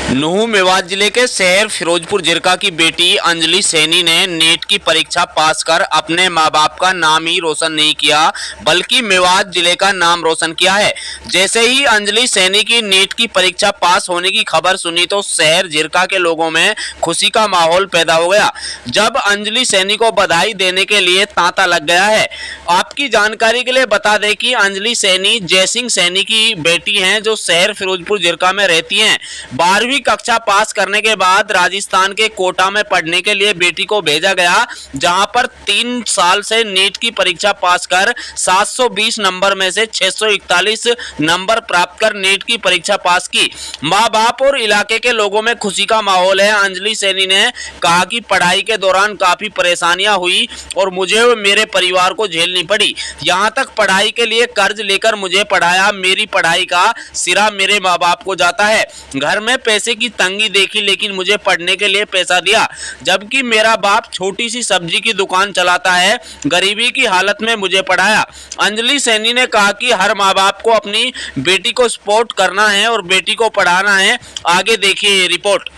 नुहू मेवात जिले के शहर फिरोजपुर जिरका की बेटी अंजलि सैनी ने नीट की परीक्षा पास कर अपने मां बाप का नाम ही रोशन नहीं किया बल्कि मेवात जिले का नाम रोशन किया है। जैसे ही अंजलि सैनी की नीट की परीक्षा पास होने की खबर सुनी तो शहर जिरका के लोगों में खुशी का माहौल पैदा हो गया। जब अंजलि सैनी को बधाई देने के लिए तांता लग गया है। आपकी जानकारी के लिए बता दें कि अंजलि सैनी जयसिंह सैनी की बेटी हैं जो शहर फिरोजपुर जिरका में रहती हैं। 12वीं कक्षा पास करने के बाद राजस्थान के कोटा में पढ़ने के लिए बेटी को भेजा गया, जहां पर 3 साल से नीट की परीक्षा पास कर 720 नंबर में से 641 नंबर प्राप्त कर नीट की परीक्षा पास की। मां बाप और इलाके के लोगों में खुशी का माहौल है। अंजलि सैनी ने कहा कि पढ़ाई के दौरान काफी परेशानियां हुई और मुझे और मेरे परिवार को झेलनी पड़ी। यहां तक पढ़ाई के लिए कर्ज लेकर मुझे पढ़ाया। मेरी पढ़ाई का सिरा मेरे माँ बाप को जाता है। घर में पैसे की तंगी देखी लेकिन मुझे पढ़ने के लिए पैसा दिया, जबकि मेरा बाप छोटी सी सब्जी की दुकान चलाता है। गरीबी की हालत में मुझे पढ़ाया। अंजलि सैनी ने कहा कि हर माँ बाप को अपनी बेटी को सपोर्ट करना है और बेटी को पढ़ाना है। आगे देखिए ये रिपोर्ट।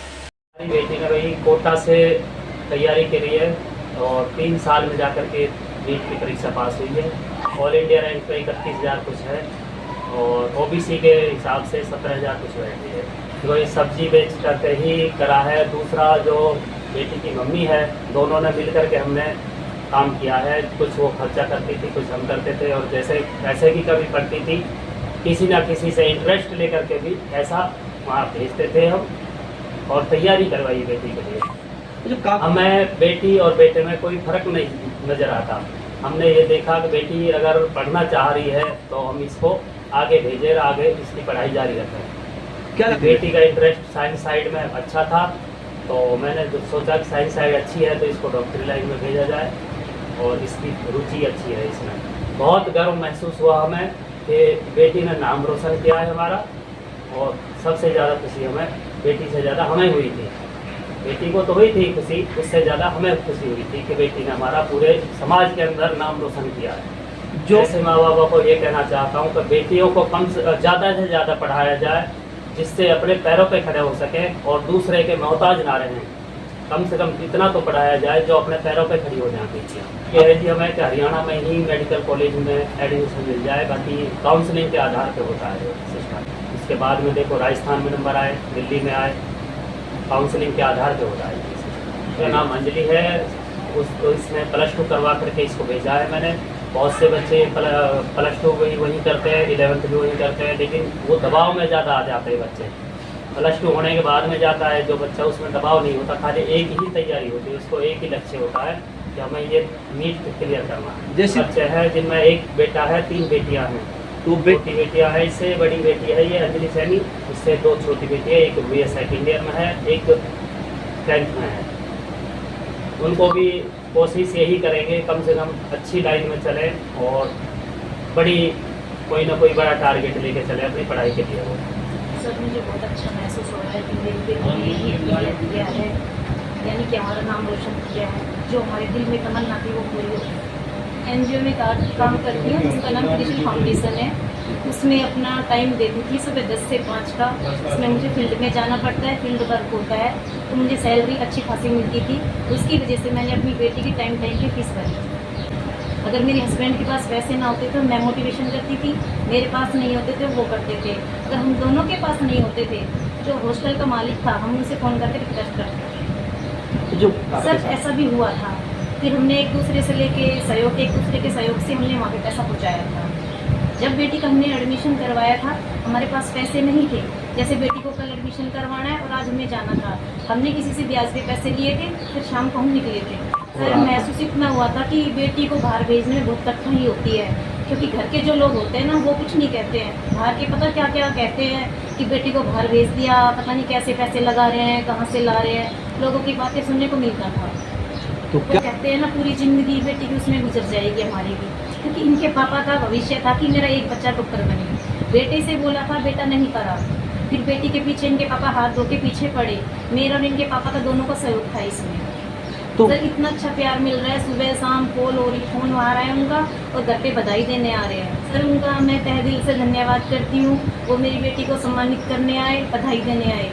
मेरी बेटी ने वही कोटा से तैयारी के लिए और 3 साल में जाकर के नीट की परीक्षा पास हुई है। ऑल इंडिया रैंक पे 31,000 कुछ है और ओबीसी के हिसाब से 17,000 कुछ रहती है। तो ये सब्जी बेच करके ही करा है। दूसरा जो बेटी की मम्मी है, दोनों ने मिल करके हमने काम किया है। कुछ वो खर्चा करती थी, कुछ हम करते थे और जैसे पैसे की कमी पड़ती थी किसी ना किसी से इंटरेस्ट लेकर के भी ऐसा वहाँ भेजते थे हम और तैयारी करवाई बेटी के लिए। हमें बेटी और बेटे में कोई फर्क नहीं नज़र आता। हमने ये देखा कि बेटी अगर पढ़ना चाह रही है तो हम इसको आगे भेजें, आगे इसकी पढ़ाई जारी रखें। क्या बेटी का इंटरेस्ट साइंस साइड में अच्छा था तो मैंने जो सोचा कि साइंस साइड अच्छी है तो इसको डॉक्टरी लाइन में भेजा जाए और इसकी रुचि अच्छी है। इसमें बहुत गर्व महसूस हुआ हमें कि बेटी ने नाम रोशन किया है हमारा और सबसे ज़्यादा खुशी हमें बेटी से ज़्यादा हमें हुई थी। बेटी को तो हुई थी खुशी, उससे ज़्यादा हमें खुशी हुई थी कि बेटी ने हमारा पूरे समाज के अंदर नाम रोशन किया है। जो ऐसे माँ बाबा को ये कहना चाहता हूँ कि बेटियों को ज़्यादा से ज़्यादा पढ़ाया जाए जिससे अपने पैरों पे खड़े हो सके और दूसरे के मोहताज ना रहें। कम से कम इतना तो पढ़ाया जाए जो अपने पैरों पे खड़ी हो जाए बेटियाँ। ये है जी हमें कि हरियाणा में ही मेडिकल कॉलेज में एडमिशन मिल जाए, बाकी काउंसलिंग के आधार पे होता है सिस्टम। इसके बाद में देखो राजस्थान में नंबर आए, दिल्ली में आए, काउंसलिंग के आधार पे होता है। मेरा नाम अंजलि है। उसको इसमें +2 करवा करके इसको भेजा है मैंने। बहुत से बच्चे +2 वही करते हैं, 11th भी वही करते हैं, लेकिन वो दबाव में ज़्यादा आ जाते हैं बच्चे। +2 होने के बाद में जाता है जो बच्चा, उसमें दबाव नहीं होता, खाली एक ही तैयारी होती है, उसको एक ही लक्ष्य होता है कि हमें ये नीट क्लियर करना है। जैसे बच्चे हैं जिनमें एक बेटा है, 3 बेटियाँ हैं। तो छोटी बेटियाँ हैं, इससे बड़ी बेटी है ये अंजलि सैनी, इससे 2 छोटी बेटी है, एक BA सेकेंड ईयर में है, एक 10th में है। उनको भी कोशिश यही करेंगे कम से कम अच्छी लाइन में चलें और बड़ी कोई ना कोई बड़ा टारगेट लेके चले अपनी पढ़ाई के लिए। सर मुझे बहुत अच्छा महसूस हो रहा है कि मेरी बेटी ने ये क्लियर किया है, यानी कि हमारा नाम रोशन किया है। जो हमारे दिल में तमन्ना थी वो पूरी हो गई। NGO में काम करती हूँ जिसका नाम कृष्ण फाउंडेशन है। उसमें अपना टाइम देती थी सुबह 10 से 5 का। उसमें मुझे फील्ड में जाना पड़ता है, फील्ड वर्क होता है, तो मुझे सैलरी अच्छी खासी मिलती थी। उसकी वजह से मैंने अपनी बेटी की टाइम की फीस भरी। अगर मेरे हस्बैंड के पास पैसे ना होते तो मैं मोटिवेशन करती थी, मेरे पास नहीं होते थे वो करते थे। अगर हम दोनों के पास नहीं होते थे, जो हॉस्टल का मालिक था, हम उनसे फ़ोन करके रिक्वेस्ट करते थे। सर ऐसा भी हुआ था। फिर हमने एक दूसरे से लेके सहयोग, एक दूसरे के सहयोग से हमने वहाँ पे पैसा पहुँचाया था। जब बेटी का हमने एडमिशन करवाया था, हमारे पास पैसे नहीं थे। जैसे बेटी को कल एडमिशन करवाना है और आज हमें जाना था, हमने किसी से ब्याज पे पैसे लिए थे, फिर शाम को हम निकले थे। सर महसूस इतना हुआ था कि बेटी को बाहर भेजने में बहुत कठिनाई होती है, क्योंकि घर के जो लोग होते हैं ना वो कुछ नहीं कहते हैं। बाहर के पता क्या क्या कहते हैं कि बेटी को बाहर भेज दिया, पता नहीं कैसे पैसे लगा रहे हैं, कहाँ से ला रहे हैं, लोगों की बातें सुनने को मिलता था। तो क्या कहते हैं ना, पूरी ज़िंदगी बेटी की उसमें गुजर जाएगी हमारी भी, क्योंकि इनके पापा का भविष्य था कि मेरा एक बच्चा डॉक्टर बने। बेटे से बोला था, बेटा नहीं करा। फिर बेटी के पीछे इनके पापा हाथ धो के पीछे पड़े। मेरा और इनके पापा का दोनों का सहयोग था इसमें। तो सर इतना अच्छा प्यार मिल रहा है, सुबह शाम कॉल हो रही, फ़ोन आ रहा है उनका और घर पे बधाई देने आ रहे हैं। सर उनका मैं तहे दिल से धन्यवाद करती हूँ। वो मेरी बेटी को सम्मानित करने आए, बधाई देने आए।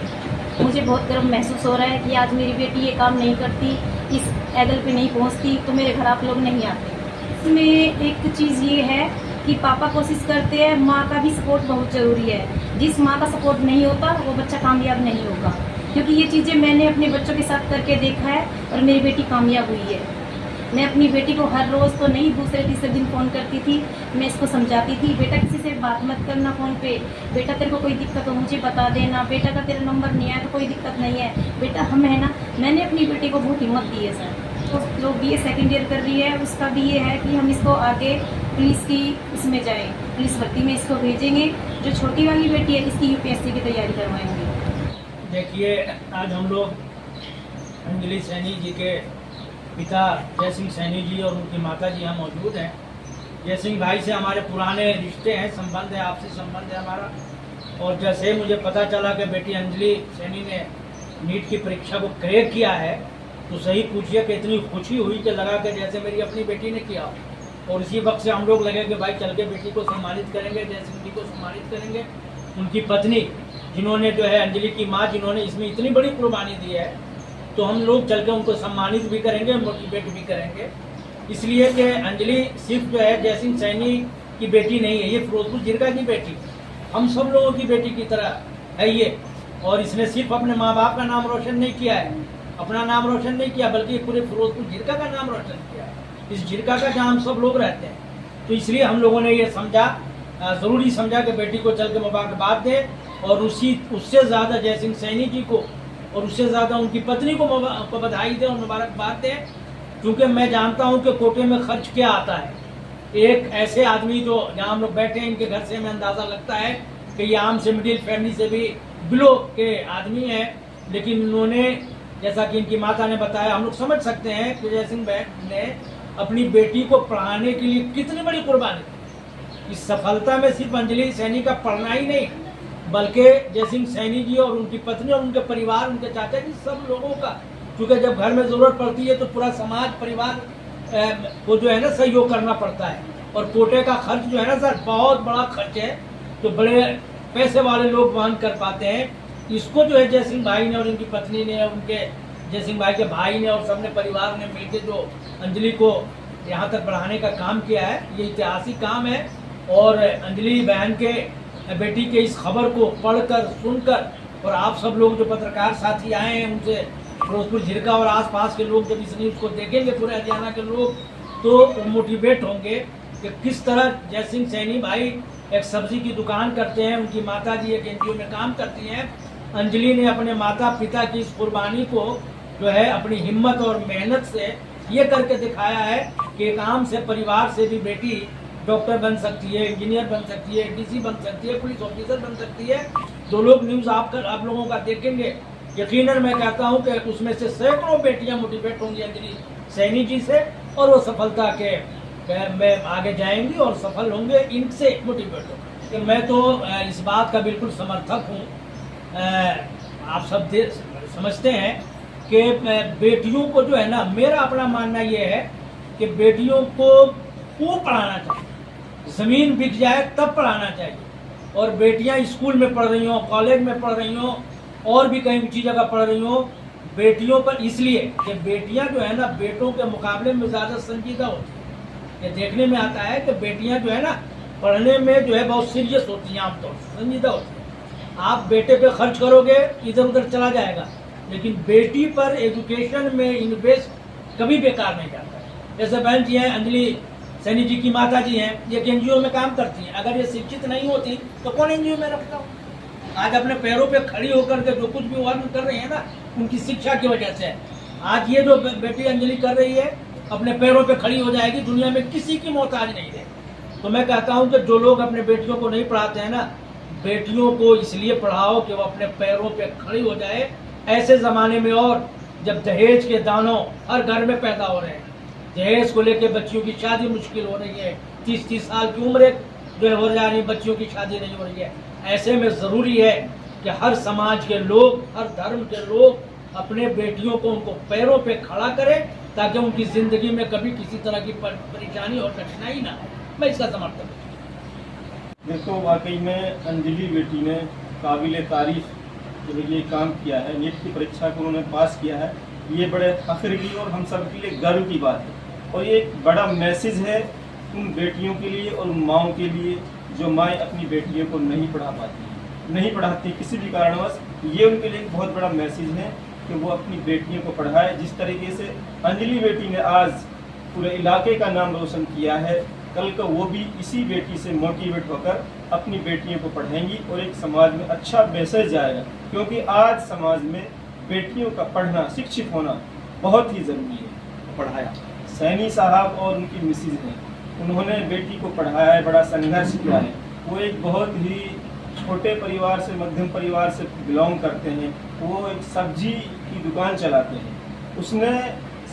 मुझे बहुत गर्व महसूस हो रहा है कि आज मेरी बेटी ये काम नहीं करती, इस एंगल पे नहीं पहुंचती तो मेरे घर आप लोग नहीं आते। इसमें एक चीज़ ये है कि पापा कोशिश करते हैं, माँ का भी सपोर्ट बहुत ज़रूरी है। जिस माँ का सपोर्ट नहीं होता वो बच्चा कामयाब नहीं होगा, क्योंकि ये चीज़ें मैंने अपने बच्चों के साथ करके देखा है और मेरी बेटी कामयाब हुई है। मैं अपनी बेटी को हर रोज़ तो नहीं, दूसरे तीसरे दिन फ़ोन करती थी, मैं इसको समझाती थी, बेटा किसी से बात मत करना फ़ोन पे, बेटा तेरे को कोई दिक्कत हो मुझे बता देना, बेटा का तेरा नंबर नहीं आया तो कोई दिक्कत नहीं है, बेटा हम है ना। मैंने अपनी बेटी को बहुत हिम्मत दी है सर। तो जो BA सेकेंड ईयर कर रही है उसका भी ये है कि हम इसको आगे पुलिस की इसमें जाएँ, पुलिस भर्ती में इसको भेजेंगे। जो छोटी वाली बेटी है इसकी UPSC की तैयारी करवाएंगे। देखिए, आज हम लोग अंजलि सैनी जी के पिता जय सिंह सैनी जी और उनकी माता जी यहाँ मौजूद हैं। जय सिंह भाई से हमारे पुराने रिश्ते हैं, संबंध है, आपसी संबंध है हमारा। और जैसे मुझे पता चला कि बेटी अंजलि सैनी ने नीट की परीक्षा को क्रैक किया है तो सही पूछिए कि इतनी खुशी हुई कि लगा कि जैसे मेरी अपनी बेटी ने किया। और इसी वक्त से हम लोग लगे कि भाई चल के बेटी को सम्मानित करेंगे, जय सिंह जी को सम्मानित करेंगे। उनकी पत्नी जिन्होंने जो है अंजलि की माँ जिन्होंने इसमें इतनी बड़ी कुर्बानी दी है, तो हम लोग चल के उनको सम्मानित भी करेंगे, मोटिवेट भी करेंगे। इसलिए कि अंजलि सिर्फ जो है जय सिंह सैनी की बेटी नहीं है, ये फिरोजपुर जिरका की बेटी, हम सब लोगों की बेटी की तरह है ये। और इसने सिर्फ अपने माँ बाप का नाम रोशन नहीं किया है, अपना नाम रोशन नहीं किया, बल्कि पूरे फिरोजपुर जिरका का नाम रोशन किया है। इस जिरका का जहाँ हम सब लोग रहते हैं, तो इसलिए हम लोगों ने ये समझा, ज़रूरी समझा कि बेटी को चल के मुबारकबाद दें। और उससे ज़्यादा जय सिंह सैनी जी को और उससे ज़्यादा उनकी पत्नी को बधाई दें और मुबारकबाद दें, क्योंकि मैं जानता हूं कि कोटे में खर्च क्या आता है। एक ऐसे आदमी जो जहां हम लोग बैठे हैं, इनके घर से हमें अंदाज़ा लगता है कि ये आम से मिडिल फैमिली से भी बिलो के आदमी हैं, लेकिन उन्होंने, जैसा कि इनकी माता ने बताया, हम लोग समझ सकते हैं कि जय सिंह ने अपनी बेटी को पढ़ाने के लिए कितनी बड़ी कुर्बानी दी। इस सफलता में सिर्फ अंजलि सैनी का पढ़ना ही नहीं, बल्कि जय सिंह सैनी जी और उनकी पत्नी और उनके परिवार, उनके चाचा जी, सब लोगों का, क्योंकि जब घर में ज़रूरत पड़ती है तो पूरा समाज परिवार को जो है ना सहयोग करना पड़ता है। और कोटे का खर्च जो है ना सर, बहुत बड़ा खर्च है, तो बड़े पैसे वाले लोग वहन कर पाते हैं। इसको जो है जय सिंह भाई ने और उनकी पत्नी ने, उनके जय सिंह भाई के भाई ने और सबने परिवार ने मिलकर जो अंजलि को यहाँ तक बढ़ाने का काम किया है, ये ऐतिहासिक काम है। और अंजलि बहन के बेटी के इस खबर को पढ़कर, सुनकर, और आप सब लोग जो पत्रकार साथी आए हैं उनसे फिरोजपुर जिरका और आसपास के लोग जब इस न्यूज़ को देखेंगे, पूरे हरियाणा के लोग, तो मोटिवेट होंगे कि किस तरह जय सिंह सैनी भाई एक सब्जी की दुकान करते हैं, उनकी माता जी एक NGO में काम करती हैं। अंजलि ने अपने माता पिता की इस कुर्बानी को जो है अपनी हिम्मत और मेहनत से ये करके दिखाया है कि एक आम से परिवार से भी बेटी डॉक्टर बन सकती है, इंजीनियर बन सकती है, DC बन सकती है, पुलिस ऑफिसर बन सकती है। जो लोग न्यूज़ आप लोगों का देखेंगे, यकीनन मैं कहता हूं कि उसमें से सैकड़ों बेटियां मोटिवेट होंगी अंजलि सैनी जी से, और वो सफलता के में आगे जाएंगी और सफल होंगे, इनसे मोटिवेट होंगे। मैं तो इस बात का बिल्कुल समर्थक हूँ। आप सब समझते हैं कि बेटियों को जो है ना, मेरा अपना मानना ये है कि बेटियों को खूब पढ़ाना चाहिए, ज़मीन बिक जाए तब पढ़ाना चाहिए। और बेटियां स्कूल में पढ़ रही हों, कॉलेज में पढ़ रही हों, और भी कहीं ऊँची जगह पढ़ रही हों, बेटियों पर इसलिए कि बेटियां जो है ना बेटों के मुकाबले में ज़्यादा संजीदा होती हैं। ये देखने में आता है कि बेटियां जो है ना पढ़ने में जो है बहुत सीरियस होती हैं, आमतौर से संजीदा होती हैं। आप बेटे पे खर्च करोगे इधर उधर चला जाएगा, लेकिन बेटी पर एजुकेशन में इन्वेस्ट कभी बेकार नहीं जाता है। जैसे बहन जी हैं, अंजलि सैनी जी की माता जी हैं, ये NGO में काम करती हैं। अगर ये शिक्षित नहीं होती तो कौन NGO में रखता हूँ? आज अपने पैरों पे खड़ी होकर के जो कुछ भी वो कर रही है ना, उनकी शिक्षा की वजह से। आज ये जो बेटी अंजलि कर रही है, अपने पैरों पे खड़ी हो जाएगी, दुनिया में किसी की मोहताज नहीं रहेगी। तो मैं कहता हूँ कि जो लोग अपने बेटियों को नहीं पढ़ाते हैं ना, बेटियों को इसलिए पढ़ाओ कि वो अपने पैरों पे खड़ी हो जाए। ऐसे ज़माने में, और जब दहेज के दानों हर घर में पैदा हो रहे हैं, दहेज को लेकर बच्चियों की शादी मुश्किल हो रही है, 30-30 साल की उम्र जो है हो जा रही है, बच्चियों की शादी नहीं हो रही है। ऐसे में ज़रूरी है कि हर समाज के लोग, हर धर्म के लोग अपने बेटियों को, उनको पैरों पे खड़ा करें, ताकि उनकी ज़िंदगी में कभी किसी तरह की परेशानी और कठिनाई ना आए। मैं इसका समर्थन हूँ। देखो, वाकई में अंजलि बेटी ने काबिल तारीफ जो ये काम किया है, नीट की परीक्षा को उन्होंने पास किया है, ये बड़े फख्र की और हम सब के लिए गर्व की बात है। और ये एक बड़ा मैसेज है उन बेटियों के लिए और उन माओं के लिए जो माएँ अपनी बेटियों को नहीं पढ़ा पाती, नहीं पढ़ाती किसी भी कारणवश। ये उनके लिए एक बहुत बड़ा मैसेज है कि वो अपनी बेटियों को पढ़ाए। जिस तरीके से अंजलि बेटी ने आज पूरे इलाके का नाम रोशन किया है, कल को वो भी इसी बेटी से मोटिवेट होकर अपनी बेटियों को पढ़ाएंगी और एक समाज में अच्छा मैसेज जाएगा। क्योंकि आज समाज में बेटियों का पढ़ना, शिक्षित होना बहुत ही ज़रूरी है। पढ़ाया सैनी साहब और उनकी मिसिज ने, उन्होंने बेटी को पढ़ाया है, बड़ा संघर्ष किया है। वो एक बहुत ही छोटे परिवार से, मध्यम परिवार से बिलोंग करते हैं। वो एक सब्जी की दुकान चलाते हैं। उसने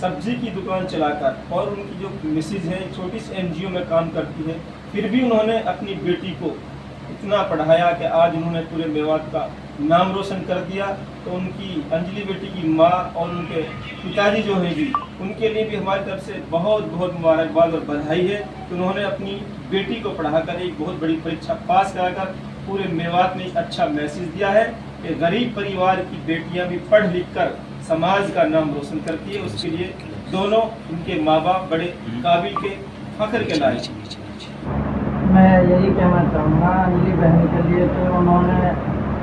सब्जी की दुकान चलाकर, और उनकी जो मिसिज है छोटी सी NGO में काम करती है, फिर भी उन्होंने अपनी बेटी को इतना पढ़ाया कि आज उन्होंने पूरे मेवात का नाम रोशन कर दिया। तो उनकी अंजलि बेटी की माँ और उनके पिताजी जो है भी, उनके लिए भी हमारी तरफ से बहुत बहुत मुबारकबाद और बधाई है कि उन्होंने अपनी बेटी को पढ़ाकर एक बहुत बड़ी परीक्षा पास कराकर पूरे मेवात में एक अच्छा मैसेज दिया है कि गरीब परिवार की बेटियां भी पढ़ लिख कर समाज का नाम रोशन करती है। उसके लिए दोनों उनके माँ बाप बड़े काबिल के, फख्र के लायक। मैं यही कहना चाहूँगा अंजलि बहन के लिए कि उन्होंने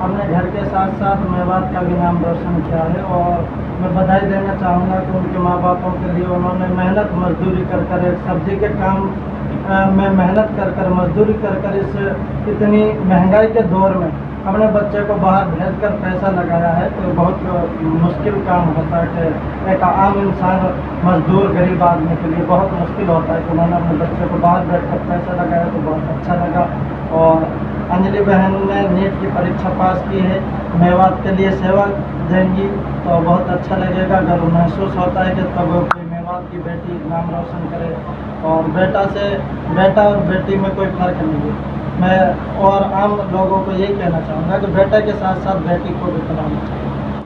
अपने घर के साथ साथ मेवात का भी नाम रोशन किया है। और मैं बधाई देना चाहूँगा कि उनके माँ बापों के लिए उन्होंने मेहनत मजदूरी कर एक सब्जी के काम में मेहनत कर मजदूरी कर इस इतनी महंगाई के दौर में अपने बच्चे को बाहर भेजकर पैसा लगाया है। तो बहुत मुश्किल काम होता है कि एक आम इंसान, मजदूर, गरीब आदमी के लिए बहुत मुश्किल होता है कि उन्होंने अपने बच्चे को बाहर बैठकर पैसा लगाया, तो बहुत अच्छा लगा। और अंजलि बहन ने नीट की परीक्षा पास की है, मेवात के लिए सेवा देंगी तो बहुत अच्छा लगेगा। गर्व महसूस होता है कि तब कोई मेवात की बेटी नाम रोशन करे। और बेटा और बेटी में कोई फ़र्क नहीं है। मैं और आम लोगों को यही कहना चाहूँगा कि बेटे के साथ साथ बेटी को भी पढ़ाना चाहिए।